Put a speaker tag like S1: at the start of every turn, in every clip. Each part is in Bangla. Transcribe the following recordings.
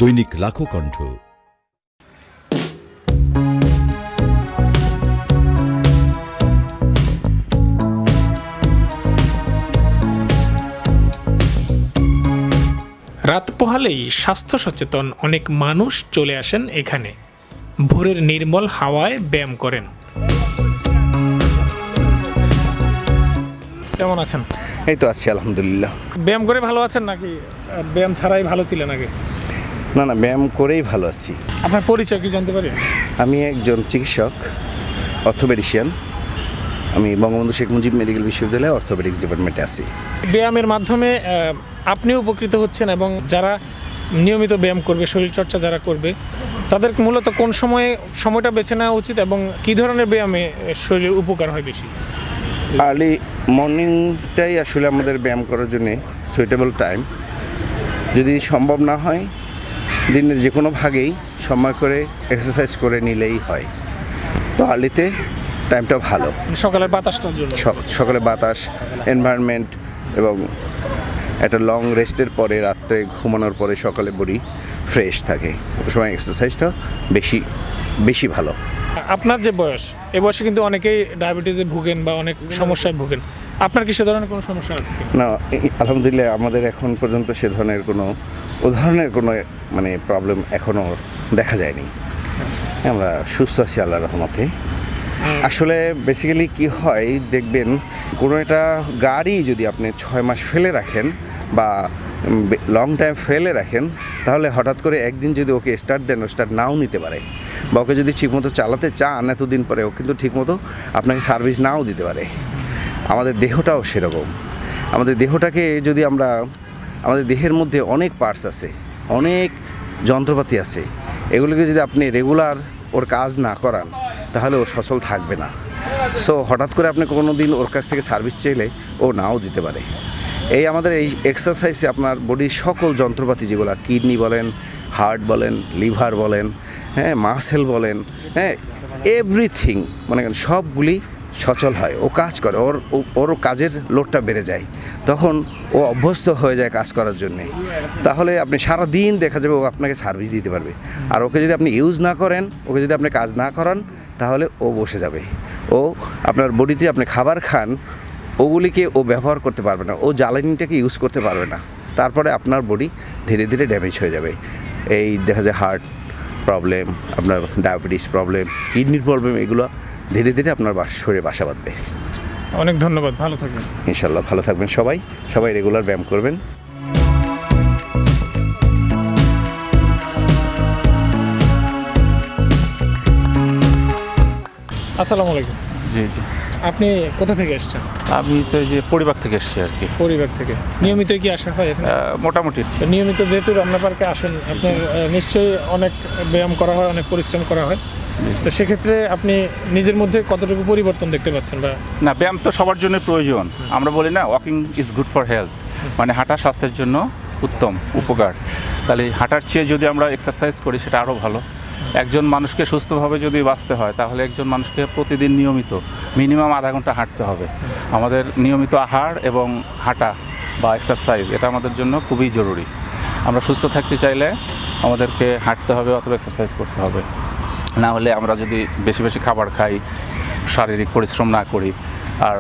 S1: দৈনিক লাখো কণ্ঠ।
S2: রাত পোহালেই স্বাস্থ্য সচেতন অনেক মানুষ চলে আসেন এখানে। ভোরের নির্মল হাওয়ায় ব্যায়াম করেন। কেমন আছেন?
S3: এই তো আছি আলহামদুলিল্লাহ।
S2: ব্যায়াম করে ভালো আছেন নাকি ব্যায়াম ছাড়াই ভালো ছিলেন আগে?
S3: না, ব্যায়াম করেই ভালো আছি।
S2: আপনার পরিচয় কি জানতে পারি?
S3: আমি একজন চিকিৎসক, অর্থোপেডিশিয়ান। আমি বঙ্গবন্ধু শেখ মুজিব মেডিকেল বিশ্ববিদ্যালয়ে অর্থোপেডিক্স ডিপার্টমেন্টে আছি।
S2: ব্যায়ামের মাধ্যমে আপনিও উপকৃত হচ্ছেন এবং যারা নিয়মিত ব্যায়াম করবে, শরীরচর্চা যারা করবে, তাদের মূলত কোন সময়টা বেছে নেওয়া উচিত এবং কী ধরনের ব্যায়ামে শরীরের উপকার হয় বেশি?
S3: আর্লি মর্নিংটাই আসলে আমাদের ব্যায়াম করার জন্যে সুইটেবল টাইম। যদি সম্ভব না হয় দিনের যে কোনো ভাগেই সময় করে এক্সারসাইজ করে নিলেই হয়। তো আর্লিতে টাইমটা ভালো,
S2: সকালের বাতাসটার জন্য।
S3: সকালে বাতাস, এনভায়রনমেন্ট এবং একটা লং রেস্টের পরে, রাত্রে ঘুমানোর পরে সকালে বডি ফ্রেশ থাকে, ওই সময় এক্সারসাইজটা বেশি ভালো।
S2: আপনার যে বয়স, এই বয়সে কিন্তু অনেকেই ডায়াবেটিসে ভুগেন বা অনেক সমস্যায় ভুগেন। আপনার কি সে ধরনের কোনো সমস্যা আছে?
S3: না, আলহামদুলিল্লাহ আমাদের এখন পর্যন্ত সে ধরনের কোনো প্রবলেম এখনও দেখা যায়নি। আমরা সুস্থ আছি আল্লাহর রহমতে। আসলে বেসিক্যালি কি হয় দেখবেন, কোনো একটা গাড়ি যদি আপনি 6 মাস ফেলে রাখেন বা লং টাইম ফেলে রাখেন, তাহলে হঠাৎ করে একদিন যদি ওকে স্টার্ট দেন, ও স্টার্ট নাও নিতে পারে, বা ওকে যদি ঠিকমতো চালাতে চান এতদিন পরে, ও কিন্তু ঠিকমতো আপনাকে সার্ভিস নাও দিতে পারে। আমাদের দেহটাও সেরকম। আমাদের দেহটাকে যদি আমাদের দেহের মধ্যে অনেক পার্টস আছে, অনেক যন্ত্রপাতি আছে, এগুলোকে যদি আপনি রেগুলার ওর কাজ না করান তাহলে ও সচল থাকবে না। সো হঠাৎ করে আপনি কোনো দিন ওর কাছ থেকে সার্ভিস চাইলে ও নাও দিতে পারে। আমাদের এই এক্সারসাইজে আপনার বডির সকল যন্ত্রপাতি, যেগুলো কিডনি বলেন, হার্ট বলেন, লিভার বলেন, মাসেল বলেন, এভরিথিং সবগুলি সচল হয়, ও কাজ করে, ওর কাজের লোডটা বেড়ে যায়, তখন ও অভ্যস্ত হয়ে যায় কাজ করার জন্যে। তাহলে আপনি সারা দিন দেখা যাবে ও আপনাকে সার্ভিস দিতে পারবে। আর ওকে যদি আপনি ইউজ না করেন, ওকে যদি আপনি কাজ না করান, তাহলে ও বসে যাবে। ও আপনার বডিতে আপনি খাবার খান, ওগুলিকে ও ব্যবহার করতে পারবে না, ও জ্বালানিটাকে ইউজ করতে পারবে না। তারপরে আপনার বডি ধীরে ধীরে ড্যামেজ হয়ে যাবে। দেখা যায় হার্ট প্রবলেম, আপনার ডায়াবেটিস প্রবলেম, কিডনির প্রবলেম, এগুলো ধীরে ধীরে আপনার শরীরে বাসা বাঁধবে।
S2: অনেক ধন্যবাদ, ভালো থাকবেন।
S3: ইনশাল্লাহ ভালো থাকবেন সবাই রেগুলার ব্যায়াম করবেন।
S2: আসসালামু আলাইকুম।
S4: জি।
S2: আপনি কোথা থেকে এসেছেন?
S4: আমি তো এই যে পরিবার থেকে এসেছি আর কি।
S2: পরিবার থেকে নিয়মিত কি আসা হয় এখানে?
S4: মোটামুটি
S2: নিয়মিত যেহেতু রমনা পার্কে আসেন, আপনার নিশ্চয়ই অনেক ব্যায়াম করা হয়, অনেক পরিশ্রম করা হয়। তো সেক্ষেত্রে আপনি নিজের মধ্যে কতটুকু পরিবর্তন দেখতে পাচ্ছেন?
S4: না, ব্যায়াম তো সবার জন্য প্রয়োজন। আমরা বলি না, walking is good for health, মানে হাঁটা স্বাস্থ্যের জন্য উত্তম উপকার। তাহলে হাঁটার চেয়ে যদি আমরা এক্সারসাইজ করি সেটা আরও ভালো। একজন মানুষকে সুস্থভাবে যদি বাঁচতে হয়, তাহলে একজন মানুষকে প্রতিদিন নিয়মিত মিনিমাম আধা ঘন্টা হাঁটতে হবে। আমাদের নিয়মিত আহার এবং হাঁটা বা এক্সারসাইজ, এটা আমাদের জন্য খুবই জরুরি। আমরা সুস্থ থাকতে চাইলে আমাদেরকে হাঁটতে হবে অথবা এক্সারসাইজ করতে হবে। না হলে আমরা যদি বেশি বেশি খাবার খাই, শারীরিক পরিশ্রম না করি, আর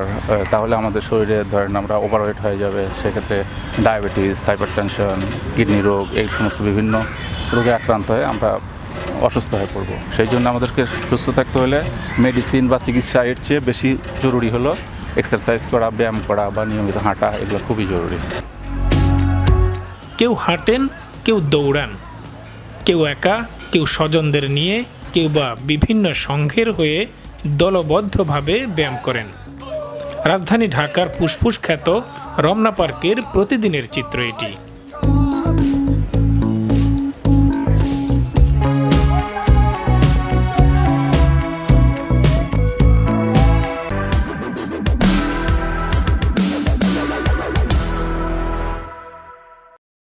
S4: তাহলে আমাদের শরীরে ধরেন আমরা ওভারওয়েট হয়ে যাবে। সেক্ষেত্রে ডায়াবেটিস, হাইপারটেনশন, কিডনি রোগ, এই সমস্ত বিভিন্ন রোগে আক্রান্ত হয়ে আমরা অসুস্থ হয়ে পড়ব। সেই জন্য আমাদেরকে সুস্থ থাকতে হলে মেডিসিন বা চিকিৎসা এর চেয়ে বেশি জরুরি হলো এক্সারসাইজ করা, ব্যায়াম করা বা নিয়মিত হাঁটা, এগুলো খুবই জরুরি।
S2: কেউ হাঁটেন, কেউ দৌড়ান, কেউ একা, কেউ স্বজনদের নিয়ে, কেউ বা বিভিন্ন সংঘের হয়ে দলবদ্ধভাবে ব্যায়াম করেন। রাজধানী ঢাকার ফুসফুস খ্যাত রমনা পার্কের প্রতিদিনের চিত্র এটি।